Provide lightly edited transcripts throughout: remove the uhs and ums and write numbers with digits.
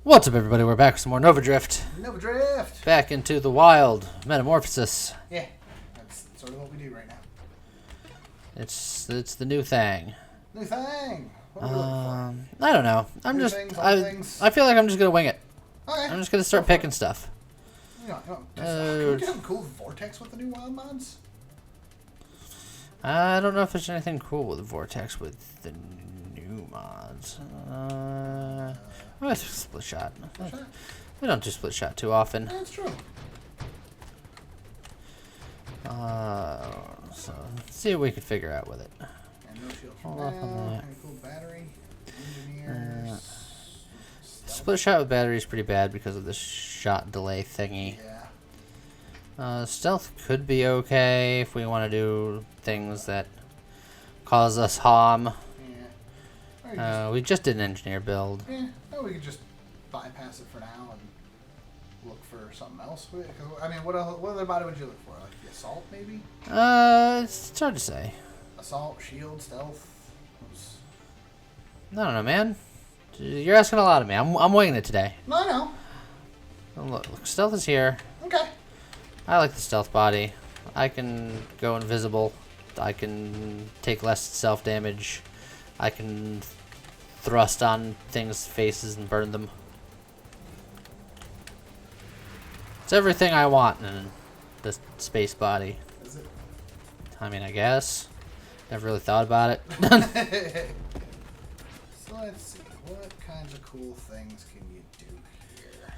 What's up, everybody? We're back with some more Nova Drift. Nova Drift! Back into the wild metamorphosis. Yeah, that's sort of what we do right now. It's the new thing. New thing! What are we looking I don't know. New things, old things? I feel like I'm just gonna wing it. for? Okay. I'm just gonna start picking stuff. Can we get some cool Vortex with the new wild mods? I don't know if there's anything cool with Vortex with the new mods. Split shot. We don't do split shot too often. That's true. So let's see what we could figure out with it. And no shield Hold for off on now. that. Any cool battery? Engineers. Split shot with battery is pretty bad because of the shot delay thingy. Yeah. Stealth could be okay if we want to do things that cause us harm. Yeah. We just did an engineer build. Yeah. Or we could just bypass it for now and look for something else. I mean, what other body would you look for? Like the assault, maybe? It's hard to say. Assault, shield, stealth. I don't know, man. You're asking a lot of me. I'm winging it today. No, I know. Oh, look, stealth is here. Okay. I like the stealth body. I can go invisible. I can take less self damage. I can thrust on things' faces and burn them. It's everything I want in the space body. Is it? I mean, I guess. Never really thought about it. So let's see. What kinds of cool things can you do here?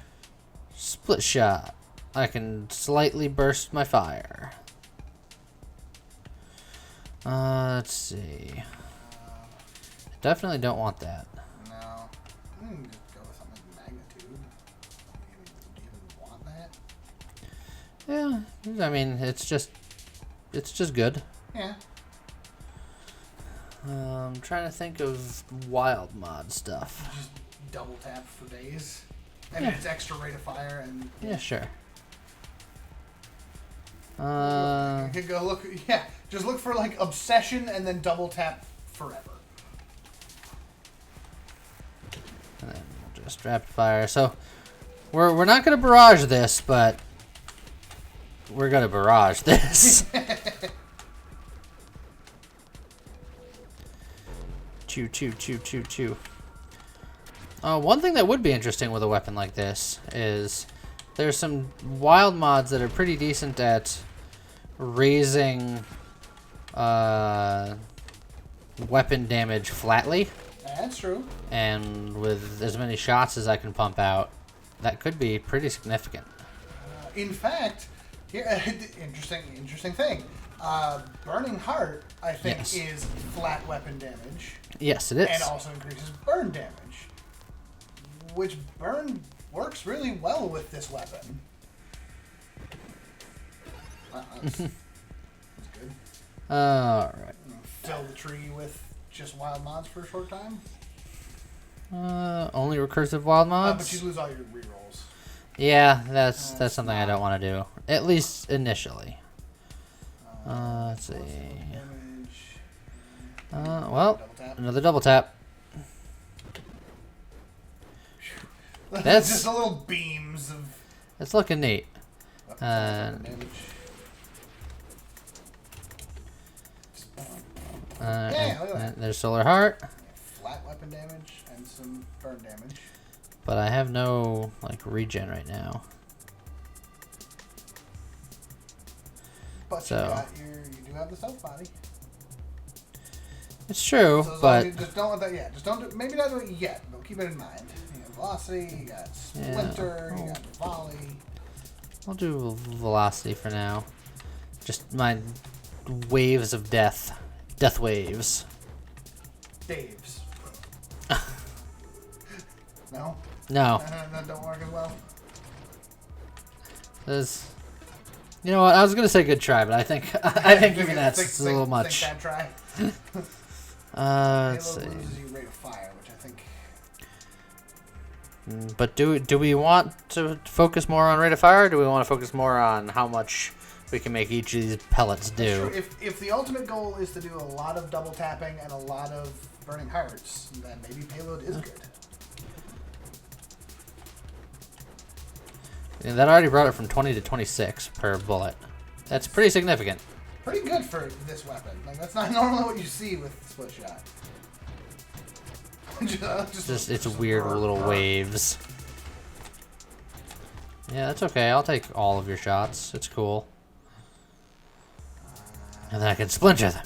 Split shot. I can slightly burst my fire. Let's see. Definitely don't want that. No. We can just go with something like magnitude. Do you even want that? Yeah, I mean, it's just good. Yeah. I'm trying to think of wild mod stuff. Just double tap for days. I mean, it's extra rate of fire and... Yeah, sure. You could go look... Yeah, just look for, like, obsession and then double tap forever. And then we'll just rapid fire. So, we're not going to barrage this, but we're going to barrage this. Chew, chew, chew, chew, chew. One thing that would be interesting with a weapon like this is there's some wild mods that are pretty decent at raising weapon damage flatly. That's true. And with as many shots as I can pump out, that could be pretty significant. In fact, here, interesting thing. Burning Heart, I think, is flat weapon damage. Yes, it is. And also increases burn damage. Which burn works really well with this weapon. That's good. Alright. Fill the tree with just wild mods for a short time. Only recursive wild mods? But you lose all your rerolls. Yeah, that's something I don't want to do. At least initially. Let's see. Well, another double tap. That's just a little beams of. It's looking neat. Yeah, look at that. There's Solar Heart. Flat weapon damage and some burn damage. But I have no regen right now. But So you do have the stealth body. it's true, So but just don't let that yet. Just don't do, maybe not do it yet, but keep it in mind. You got velocity, you got splinter, you got volley. I'll do velocity for now. Just my waves of death. Death waves. Daves. No? No. That don't work as well? You know what? I was gonna say good try, but I think even that's a little much. Think that try. Let's see. Loses you rate of fire, which I think. But do we want to focus more on rate of fire, or do we want to focus more on how much we can make each of these pellets do? If the ultimate goal is to do a lot of double tapping and a lot of burning hearts, then maybe payload is good. And that already brought it from 20 to 26 per bullet. That's pretty significant. Pretty good for this weapon. Like, that's not normally what you see with split shot. It's weird little waves. Yeah, that's okay. I'll take all of your shots. It's cool. And then I can splinter them.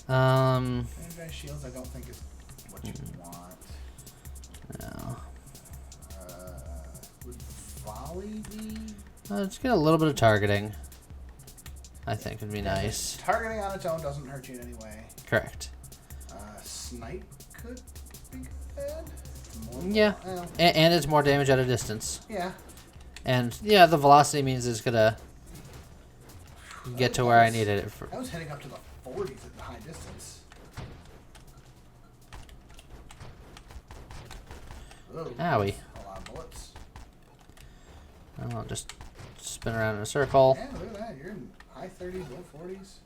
Energized shields, I don't think is what you want. No. Would volley be? Let's get a little bit of targeting. I think would be nice. Targeting on its own doesn't hurt you in any way. Correct. Snipe could be good. Yeah. And it's more damage at a distance. Yeah. And yeah, the velocity means it's gonna get to where I needed it. I was heading up to the 40s at the high distance. Whoa, Owie. a lot of bullets. I'll just spin around in a circle. Yeah, look at that. You're in high 30s, low 40s.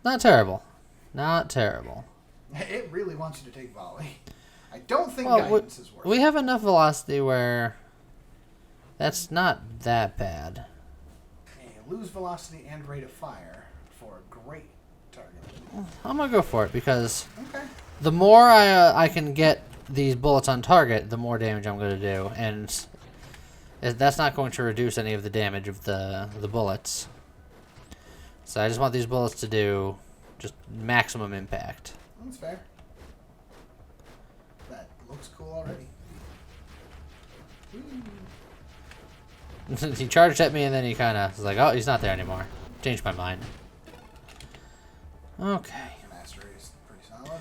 Not terrible. Not terrible. It really wants you to take volley. I don't think guidance is worth it. We have enough velocity where that's not that bad. You lose velocity and rate of fire for a great target. I'm gonna go for it because Okay. the more I can get these bullets on target, the more damage I'm gonna do, and that's not going to reduce any of the damage of the bullets. So I just want these bullets to do just maximum impact. That's fair. That looks cool already. He charged at me and then he kind of was like, oh, he's not there anymore. Changed my mind. Okay. Mastery is pretty solid.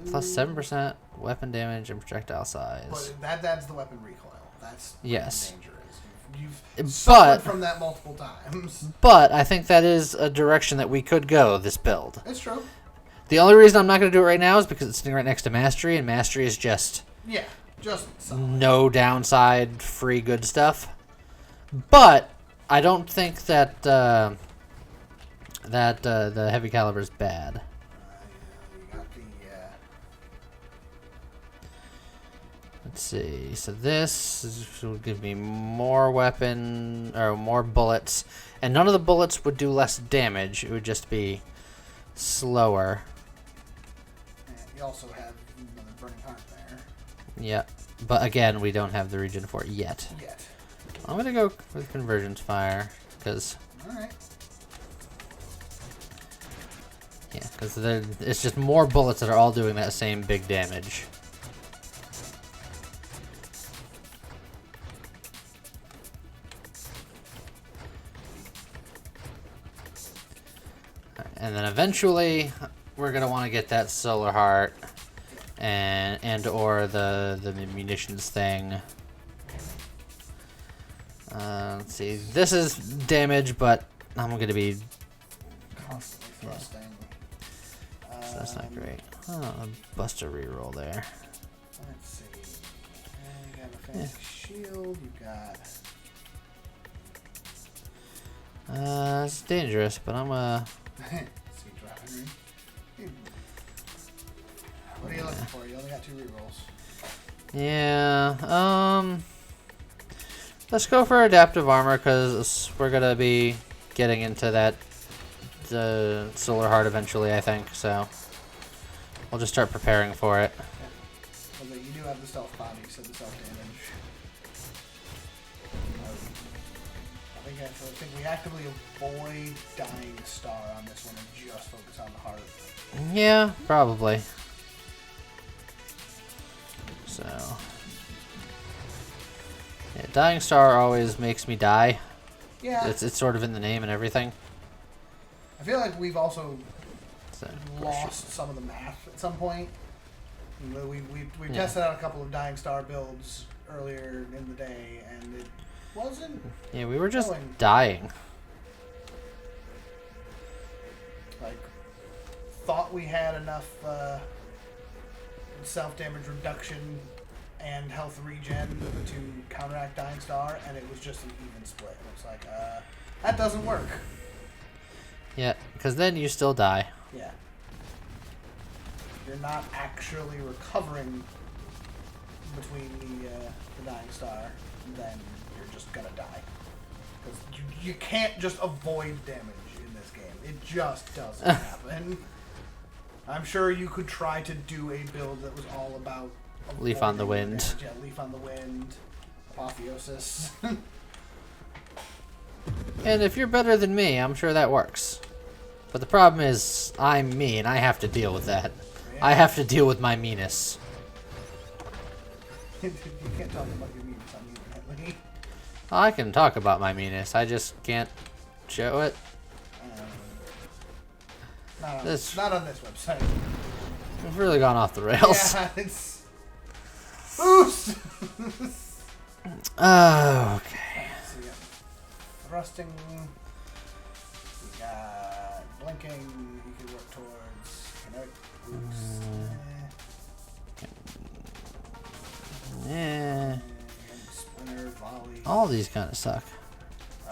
Plus 7% weapon damage and projectile size. But that's the weapon recoil. That's yes. Dangerous. You've suffered from that multiple times. But I think that is a direction that we could go, this build. It's true. The only reason I'm not going to do it right now is because it's sitting right next to Mastery, and Mastery is just... Yeah, just solid. No downside, free good stuff. But I don't think that the heavy caliber is bad. You got the... Let's see. So this will give me more weapon or more bullets, and none of the bullets would do less damage. It would just be slower. And you also have another burning heart there. Yeah, but again, we don't have the regen for it yet. I'm gonna go with convergence fire because. All right. Yeah, because it's just more bullets that are all doing that same big damage. And then eventually, we're gonna want to get that solar heart, and or the munitions thing. Let's see. This is damage, but I'm gonna be Constantly thrusting. so that's not great. Oh, bust a reroll there. Let's see. You got a fancy shield. You got. It's dangerous, but I'm See, driving. What are you looking for? You only got 2 rerolls. Yeah. Let's go for adaptive armor because we're gonna be getting into the solar heart eventually, I think. So we'll just start preparing for it. Although you do have the stealth body, so the self damage. I think we actively avoid dying star on this one and just focus on the heart. Yeah, probably. So, yeah, dying star always makes me die. Yeah. It's sort of in the name and everything. I feel like we've also So, lost some of the math at some point. We tested out a couple of dying star builds earlier in the day, and it wasn't. Yeah, we were just going. dying. Like, thought we had enough self-damage reduction and health regen to counteract dying star, and it was just an even split. It's like, that doesn't work. Yeah, because then you still die. Yeah. You're not actually recovering between the dying star, then you're just gonna die. Because you can't just avoid damage in this game. It just doesn't happen. I'm sure you could try to do a build that was all about Leaf on the Wind. Damage. Yeah, Leaf on the Wind, Apotheosis. And if you're better than me, I'm sure that works. But the problem is, I'm me, and I have to deal with that. Yeah. I have to deal with my meanness. You can't talk about your meanness on the internet, Lee. I can talk about my meanness, I just can't show it. Not on this website. We've really gone off the rails. Yeah, it's... Boost! Oh, okay. So we got thrusting. We got blinking. You can work towards kinetic boost. Yeah. Splinter, volley. All these kind of suck. I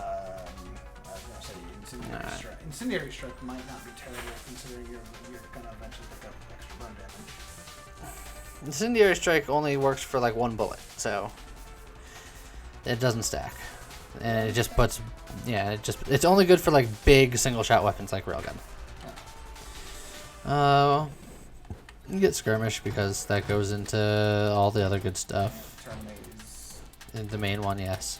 was gonna say incendiary strike. Incendiary strike might not be terrible considering you're gonna eventually pick up extra burn damage. Incendiary strike only works for like one bullet, so it doesn't stack, and it just puts, yeah, it's only good for like big single shot weapons like railgun. You get skirmish because that goes into all the other good stuff. Terminate is The main one, yes.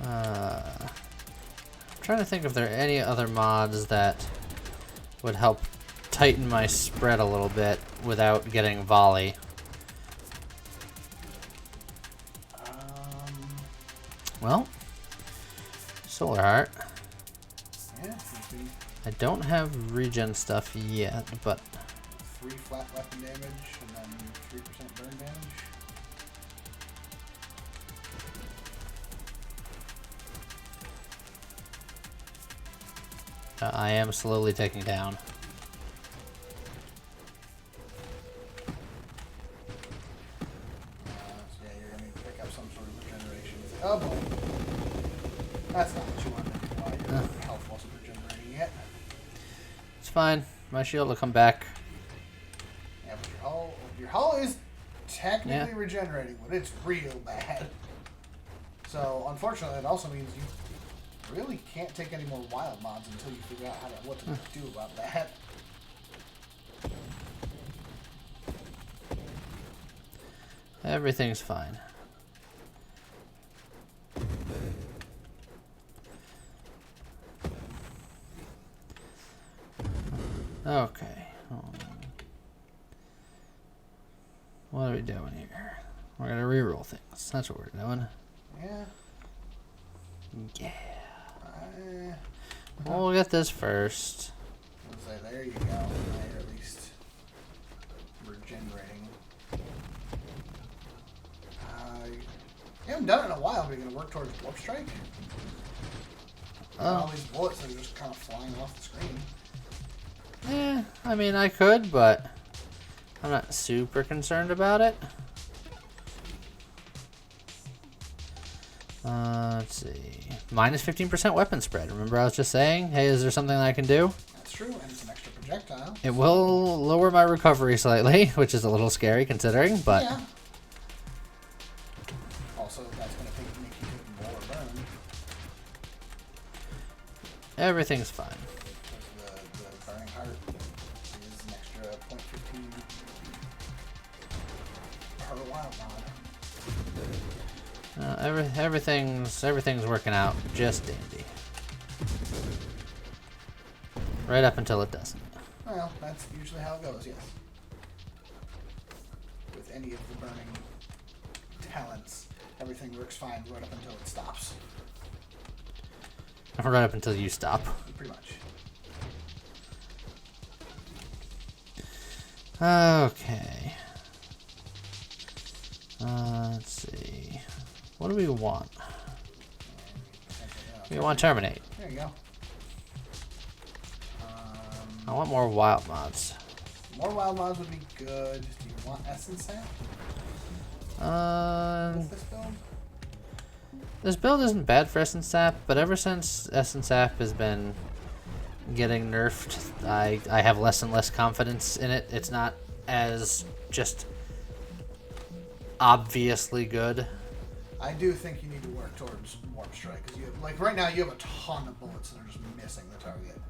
I'm trying to think if there are any other mods that would help tighten my spread a little bit without getting volley. Well, Solar Heart. Yeah, I don't have regen stuff yet, but 3 flat weapon damage and then 3% burn damage. I am slowly taking down. So yeah, you're going to pick up some sort of regeneration. Oh boy. That's not what you wanted to do while your health wasn't regenerating yet. It's fine. My shield will come back. Yeah, but your hull is technically regenerating, but it's real bad. So unfortunately, it also means you really can't take any more wild mods until you figure out what to do about that. Everything's fine. Okay. What are we doing here? We're gonna reroll things. That's what we're doing. Yeah. Yeah. We'll get this first. I'll say, there you go. Now you're at least regenerating. You haven't done it in a while, but you're going to work towards Warp Strike? All these bullets are just kind of flying off the screen. I mean, I could, but I'm not super concerned about it. Let's see. Minus 15% weapon spread. Remember I was just saying, hey, is there something that I can do? That's true, and it's an extra projectile. It will lower my recovery slightly, which is a little scary considering, but... Yeah. Also, that's going to make you take more burn. Everything's fine. The Burning Heart is an extra 0.15 per wild mod. Everything's working out just dandy. Right up until it doesn't. Well, that's usually how it goes, yes. With any of the burning talents, everything works fine right up until it stops. Right up until you stop. Pretty much. Okay. Let's see. What do we want? We want Terminate. There you go. I want more wild mods. More wild mods would be good. Do you want Essence Sap? With this build? This build isn't bad for Essence Sap, but ever since Essence Sap has been getting nerfed. I have less and less confidence in it. It's not as just obviously good. I do think you need to work towards warp strike because like right now you have a ton of bullets that are just missing the target.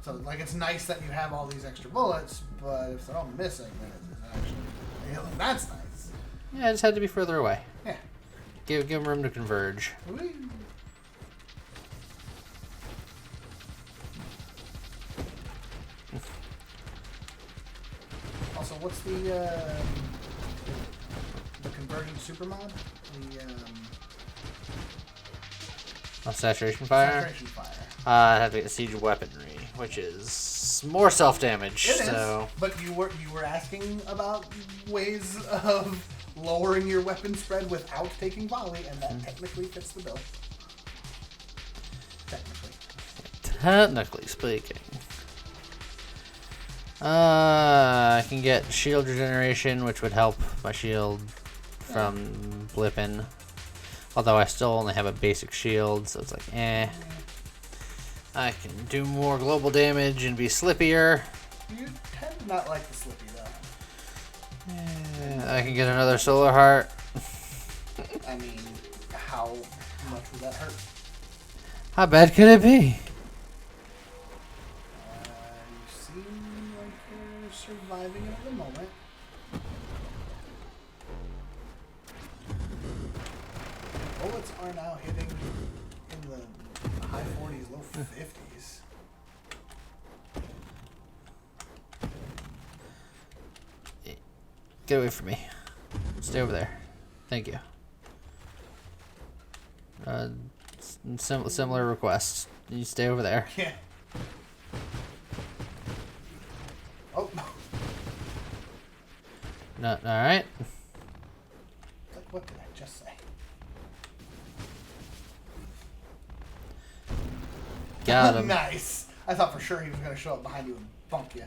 So like it's nice that you have all these extra bullets, but if they're all missing, then it's actually that's nice. Yeah, I just had to be further away. Yeah. Give them room to converge. Whee! Also, what's the convergent super mod? Saturation fire? Saturation fire. I have to get siege weaponry, which is more self-damage. It so. is, but you were asking about ways of lowering your weapon spread without taking volley, and that technically fits the bill. Technically speaking. I can get shield regeneration, which would help my shield from blipping. Although I still only have a basic shield, so it's like, eh. I can do more global damage and be slippier. You tend to not like the slippy, though. I can get another solar heart. I mean, how much would that hurt? How bad could it be? You seem like you're surviving it at the moment. Bullets are now hitting in the high 40s, low 50s. Get away from me. Stay over there. Thank you. Similar request. You stay over there. Yeah. Oh. No, all right. Like, what did I just say? Got him. Nice. I thought for sure he was going to show up behind you and bump you.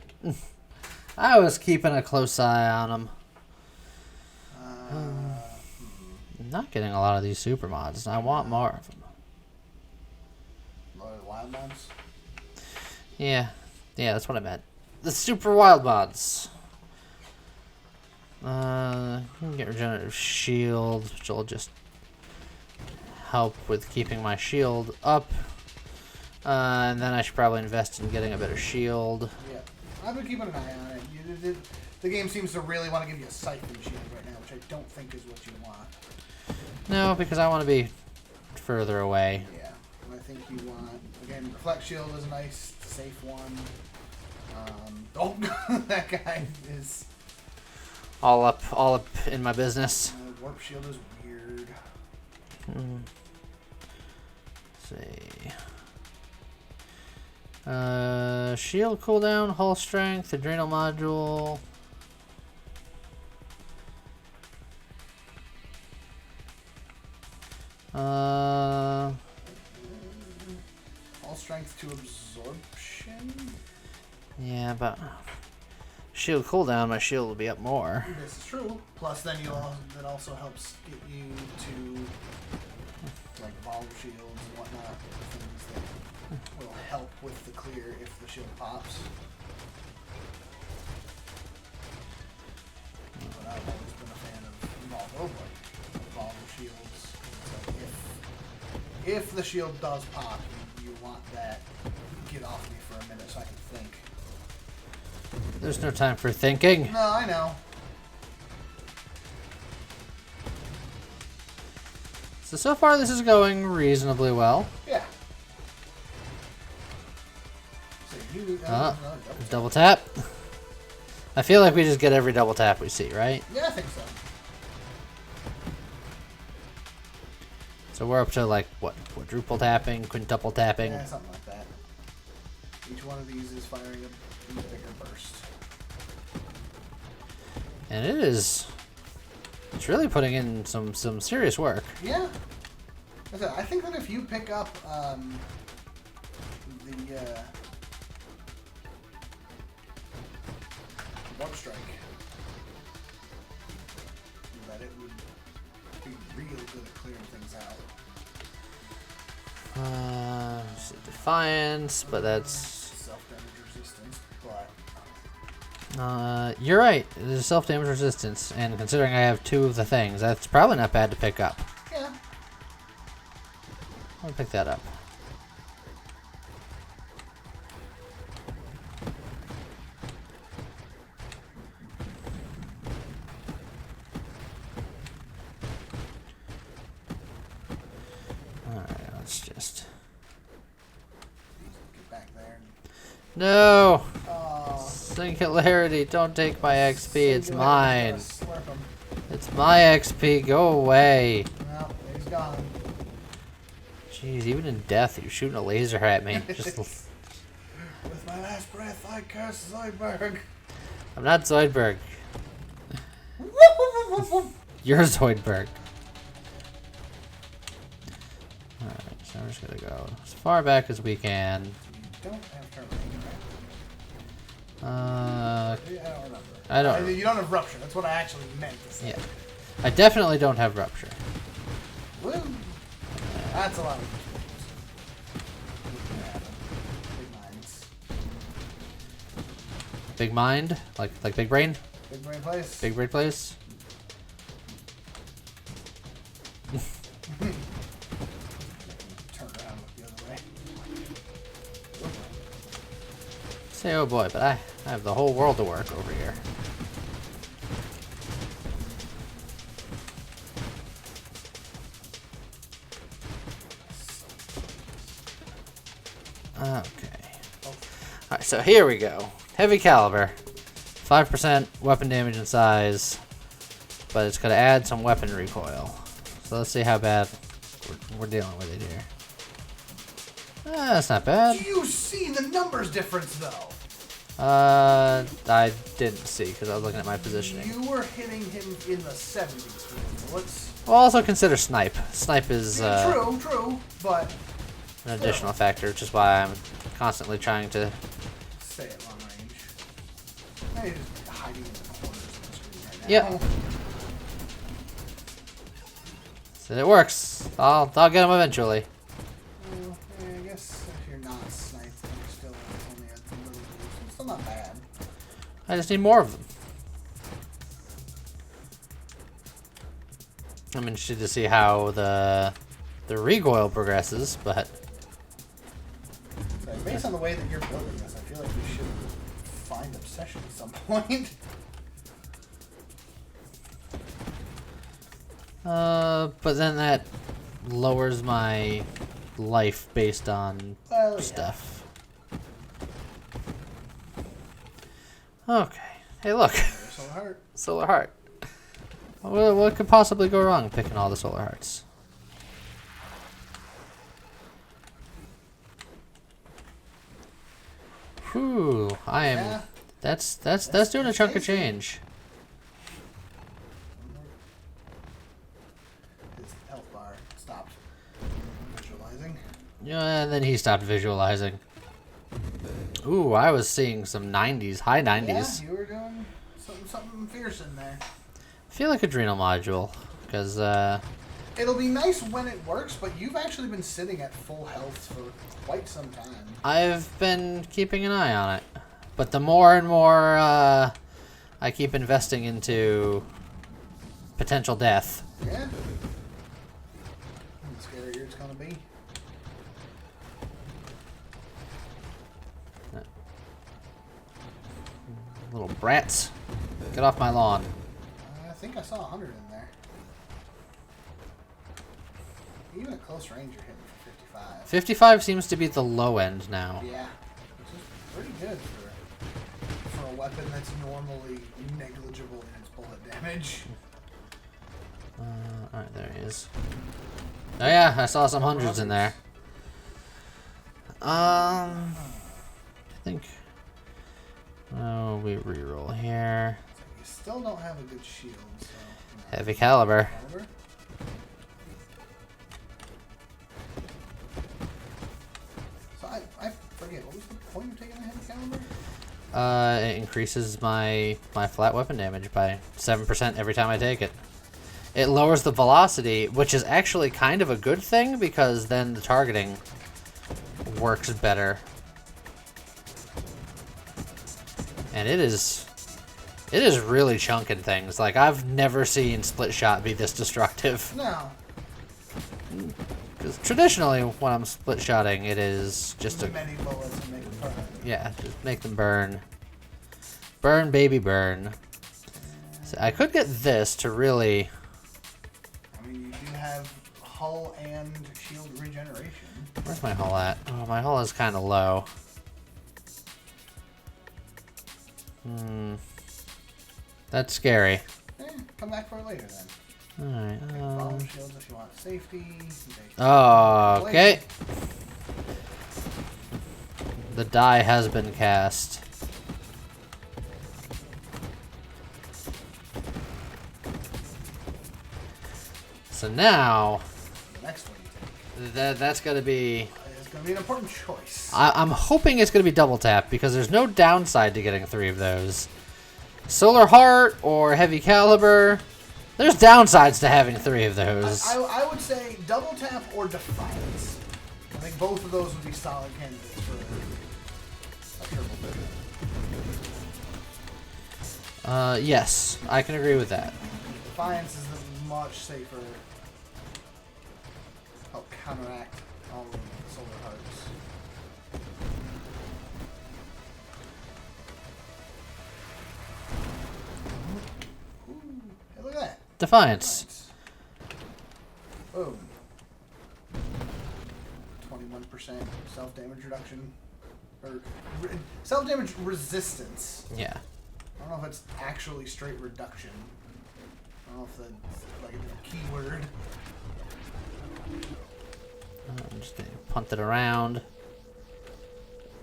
I was keeping a close eye on him. I'm not getting a lot of these super mods, and I want more of them. More wild mods? Yeah, that's what I meant. The super wild mods. You can get regenerative shield, which will just help with keeping my shield up. And then I should probably invest in getting a better shield. Yeah, I've been keeping an eye on it. The game seems to really want to give you a siphon shield right now, which I don't think is what you want. No, because I want to be further away. Yeah, and I think you want, again, reflect shield is a nice, safe one. Oh, that guy is All up in my business. warp shield is weird. Let's see. Shield cooldown, hull strength, adrenal module. All strength to absorption. Yeah, but shield cooldown, my shield will be up more. This is true. Plus, then that also helps get you to like volley shields and whatnot, things that will help with the clear if the shield pops. But I've always been a fan of volley shields. So if the shield does pop, you want that. Get off me for a minute so I can think. There's no time for thinking. No, I know. So far this is going reasonably well. Yeah. So you Double tap. I feel like we just get every double tap we see, right? Yeah, I think so. So we're up to like what? Quadruple tapping, quintuple tapping. Yeah, something like that. Each one of these is firing a bigger burst. And it is. It's really putting in some serious work. Yeah. I think that if you pick up the warp strike, that it would be real good at clearing things out. Defiance, but that's You're right. There's self-damage resistance, and considering I have 2 of the things, that's probably not bad to pick up. Yeah. I'll pick that up. Alright, let's just... Get back there. No! Oh. Singularity, don't take my XP, it's mine. Slurp him. It's my XP, go away. No, he's gone. Jeez, even in death, you're shooting a laser at me. Just... With my last breath, I curse Zoidberg. I'm not Zoidberg. You're Zoidberg. Alright, so I'm just gonna go as far back as we can. You don't have turn range, right? I I don't remember. I don't. You don't have rupture. That's what I actually meant to say. Yeah. I definitely don't have rupture. Woo! That's a lot of big minds. Big mind? Like big brain? Big brain place. Big brain place? Turn around, look the other way. Say oh boy, but I have the whole world to work over here. Okay. Alright, so here we go. Heavy caliber. 5% weapon damage and size. But it's going to add some weapon recoil. So let's see how bad we're dealing with it here. That's not bad. Do you see the numbers difference, though? I didn't see because I was looking at my positioning. You were hitting him in the 70s for his bullets. Well, also consider snipe. Snipe is True, but an additional factor, which is why I'm constantly trying to... stay at long range. Now you're just hiding in the corners of the screen right now. Yep. So it works. I'll get him eventually. Well, yeah, I guess if you're not sniped, then you're still only at the little boost. It's still not bad. I just need more of them. I'm interested to see how the recoil progresses, but So based on the way that you're building this, I feel like we should find obsession at some point. but then that lowers my life based on Well, yeah. stuff. Okay. Hey, look. Solar Heart. Solar heart. What could possibly go wrong picking all the solar hearts? Whew, I am. Yeah. That's doing a chunk of change. His health bar stopped visualizing. Yeah, and then he stopped visualizing. Ooh, I was seeing some 90s, high 90s. Yeah, you were doing something fierce in there. I feel like adrenal module, because It'll be nice when it works, but you've actually been sitting at full health for quite some time. I've been keeping an eye on it. But the more and more I keep investing into potential death. Yeah. The scarier it's gonna be. Little brats. Get off my lawn. I think I saw 100 in there. Even at close range, you're hitting for 55. 55 seems to be the low end now. Yeah, which is pretty good for a weapon that's normally negligible in its bullet damage. Alright, there he is. Oh yeah, I saw some hundreds in there. I think... Oh, we reroll here. You still don't have a good shield, so... no. Heavy caliber. Caliber? So I forget, what was the point of taking a heavy caliber? It increases my flat weapon damage by 7% every time I take it. It lowers the velocity, which is actually kind of a good thing because then the targeting works better. And it is It is really chunking things. Like, I've never seen split shot be this destructive. No. Because traditionally, when I'm split shotting, it is just a... Many bullets and make them burn. Yeah, just make them burn. Burn, baby, burn. So I could get this to really... I mean, you do have hull and shield regeneration. Where's my hull at? Oh, my hull is kind of low. That's scary. Come back for it later then. Alright, Bomb shields if you want safety. okay. The die has been cast. So now, Next one you take. that's got to be... It's going to be an important choice. I'm hoping it's going to be double tap because there's no downside to getting 3 of those. Solar Heart or Heavy Caliber. There's downsides to having 3 of those. I would say double tap or Defiance. I think both of those would be solid candidates for a triple bit. Yes, I can agree with that. Defiance is the much safer. Help counteract all of the Solar Hearts. Ooh, hey, look at that. Defiance. Boom. 21% self-damage reduction. Or self-damage resistance. Yeah. I don't know if it's actually straight reduction. I don't know if that's like a different keyword. I'm just gonna punt it around.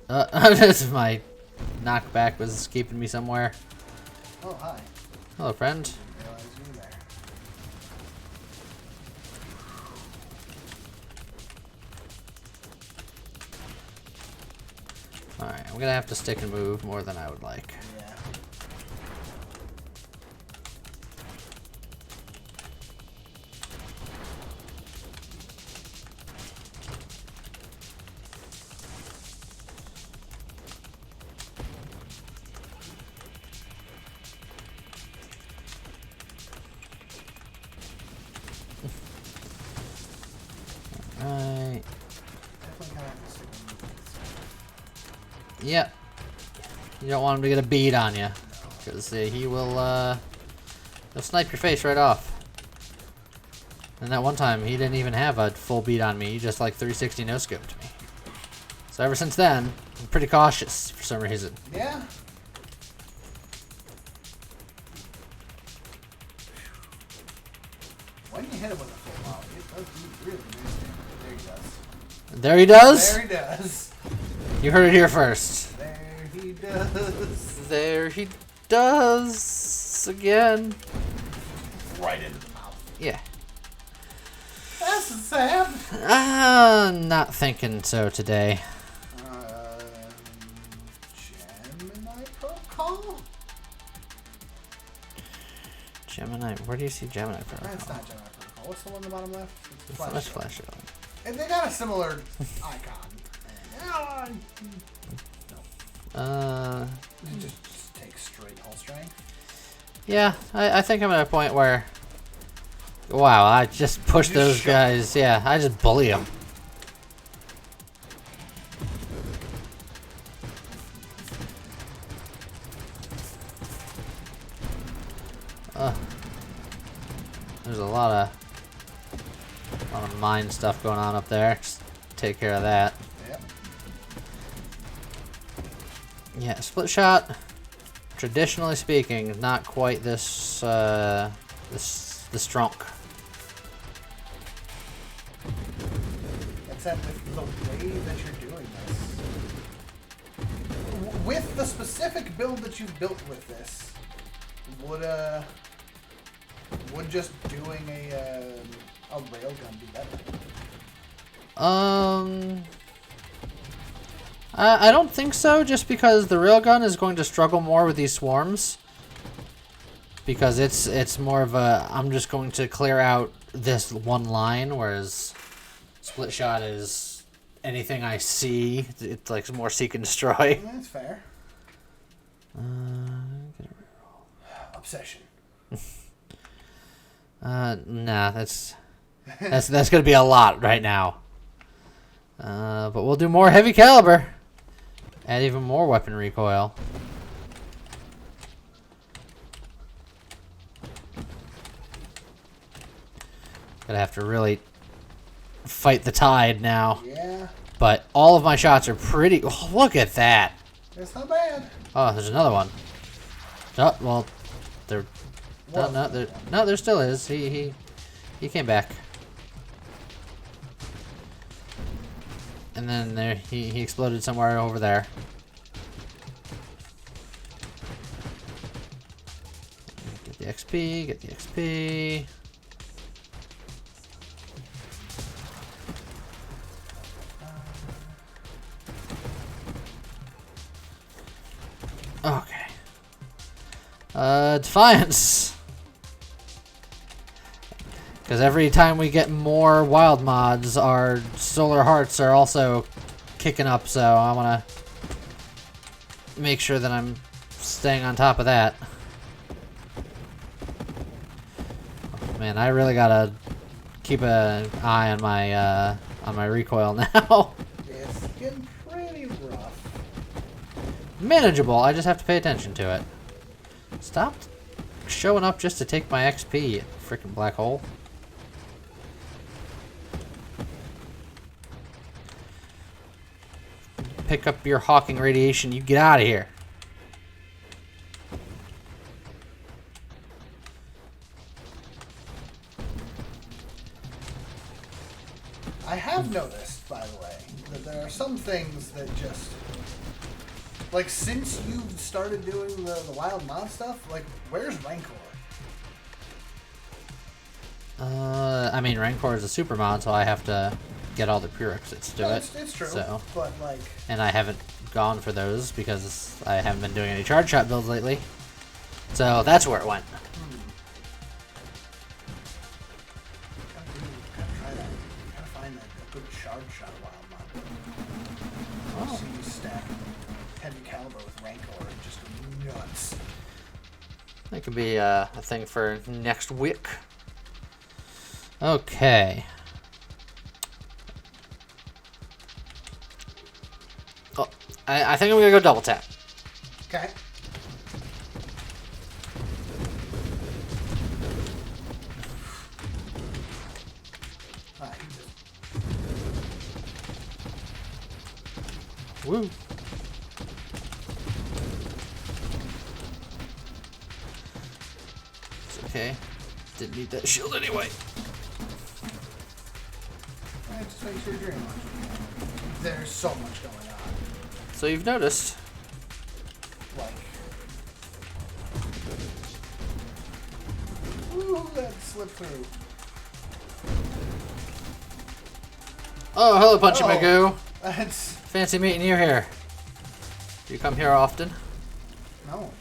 This my knockback was keeping me somewhere. Oh, hi. Hello, friend. Didn't realize you were there. Alright, I'm gonna have to stick and move more than I would like. Yeah. Alright. Definitely kind of have to stick and move. Yep. You don't want him to get a bead on you. Because he will, he'll snipe your face right off. And that one time, he didn't even have a full bead on me. He just, like, 360 no-scoped me. So ever since then, I'm pretty cautious for some reason. Yeah. When you hit him with a full volley, it does do really nice damage. There he does. There he does. There he does. You heard it here first. There he does. There he does. Again. Right into the mouth. Yeah. That's sad. Not thinking so today. Gemini Protocol? Gemini, where do you see Gemini Protocol? That's not Gemini Protocol. What's the one on the bottom left? It's the Let's flash. flash it on. And they got a similar icon. Just take straight hull strength. Yeah, I think I'm at a point where... Wow, I just pushed You just those shove guys. Yeah, I just bully them. There's a lot of mine stuff going on up there. Just take care of that. Yep. Yeah, split shot. Traditionally speaking, not quite this this strong. Except with the way that you're doing this. With the specific build that you've built with this, would just doing a railgun be better? I don't think so, just because the railgun is going to struggle more with these swarms. Because it's more of a, I'm just going to clear out this one line, whereas split shot is anything I see, it's like more seek and destroy. That's fair. obsession. Nah, that's gonna be a lot right now. But we'll do more heavy caliber. Add even more weapon recoil. Gonna have to really fight the tide now. Yeah. But all of my shots are pretty... Oh, look at that. It's not bad. Oh, there's another one. Oh, well, there... No, there still is. He came back. And then there he exploded somewhere over there. Get the XP, get the XP. Okay. Defiance. Because every time we get more wild mods, our solar hearts are also kicking up, so I want to make sure that I'm staying on top of that. Oh, man, I really gotta keep an eye on my recoil now. It's getting pretty rough. Manageable, I just have to pay attention to it. Stop showing up just to take my XP, you freaking black hole. Pick up your Hawking radiation, you get out of here. I have noticed, by the way, that there are some things that just... Like, since you've started doing the wild mod stuff, like, where's Rancor? I mean, Rancor is a super mod, so I have to get all the prerequisites to do it. It's true, so. but, like... And I haven't gone for those because I haven't been doing any charge shot builds lately. So that's where it went. Gotta try that. Gotta find a good charge shot wild mod. Oh. See you stack heavy caliber with Rancor and just go nuts. That could be a thing for next week. Okay. Oh, I think I'm gonna go double tap. Okay. Alright, Woo. It's okay. Didn't need that shield anyway. alright, just make sure you're doing much. There's so much going on. So you've noticed. Like... Ooh, that slipped through. Oh, hello, Punchy Oh. Magoo. That's... Fancy meeting you here. Do you come here often? No.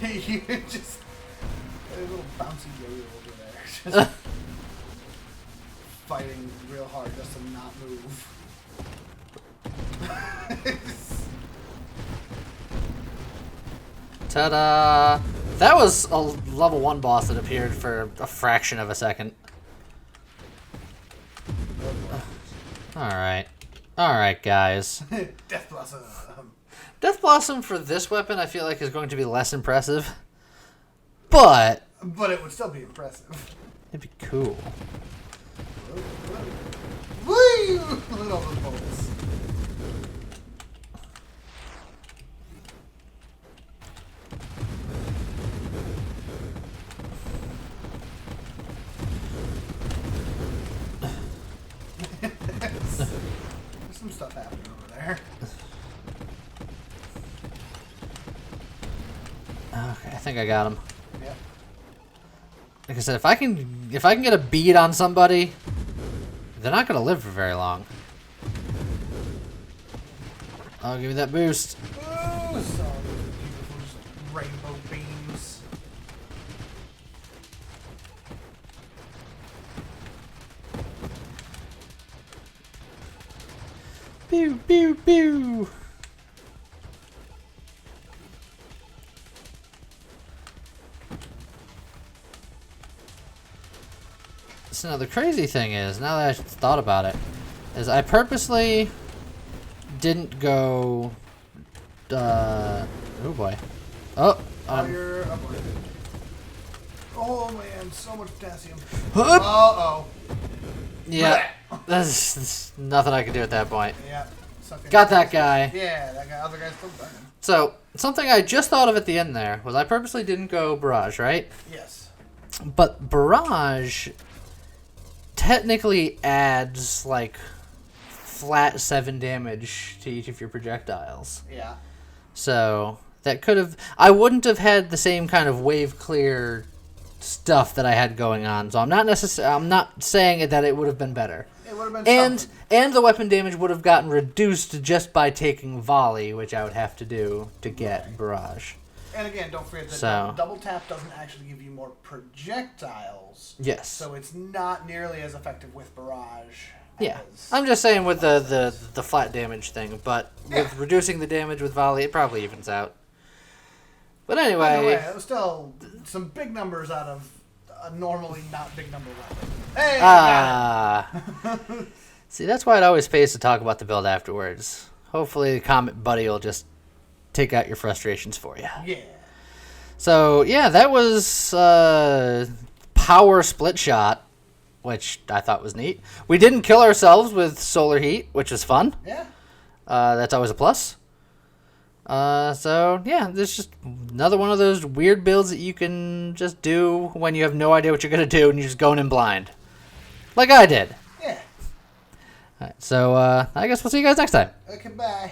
You just... A little bouncy yo-yo over there. Just fighting real hard just to not move. Ta-da! That was a level 1 boss that appeared for a fraction of a second. Alright. Alright, guys. Death Blossom. Death Blossom for this weapon I feel like is going to be less impressive. But But it would still be impressive. it'd be cool. Woo! Look at all those bullets. There's some stuff happening over there. Okay, I think I got him. Yep. Like I said, if I can get a bead on somebody, they're not gonna live for very long. Oh, give me that boost. Ooh, so beautiful, just rainbow beams. Pew pew pew. So now the crazy thing is, now that I thought about it, is I purposely didn't go. Oh boy. Oh. You're up. Oh man, so much potassium. Hup. Uh-oh. Yeah. There's nothing I can do at that point. Yeah. Got that guy. Yeah, that guy. Other guy's still burning. So, something I just thought of at the end there was I purposely didn't go barrage, right? Yes. But barrage technically adds, like, flat 7 damage to each of your projectiles. Yeah. So, that could have... I wouldn't have had the same kind of wave clear stuff that I had going on. So, I'm not saying that it would have been better. It would have been something. And the weapon damage would have gotten reduced just by taking volley, which I would have to do to get barrage. And again, don't forget that double tap doesn't actually give you more projectiles. Yes. So it's not nearly as effective with barrage. Yeah. I'm just saying with the flat damage thing, but with reducing the damage with volley, it probably evens out. But anyway, it was still some big numbers out of a normally not big number weapon. Hey, got it. See, that's why it always pays to talk about the build afterwards. Hopefully, the Comet Buddy will just take out your frustrations for you. Yeah. So, yeah, that was power split shot, which I thought was neat. We didn't kill ourselves with solar heat, which was fun. Yeah. That's always a plus. So, yeah, there's just another one of those weird builds that you can just do when you have no idea what you're going to do and you're just going in blind. Like I did. Yeah. All right, so, I guess we'll see you guys next time. Okay, bye.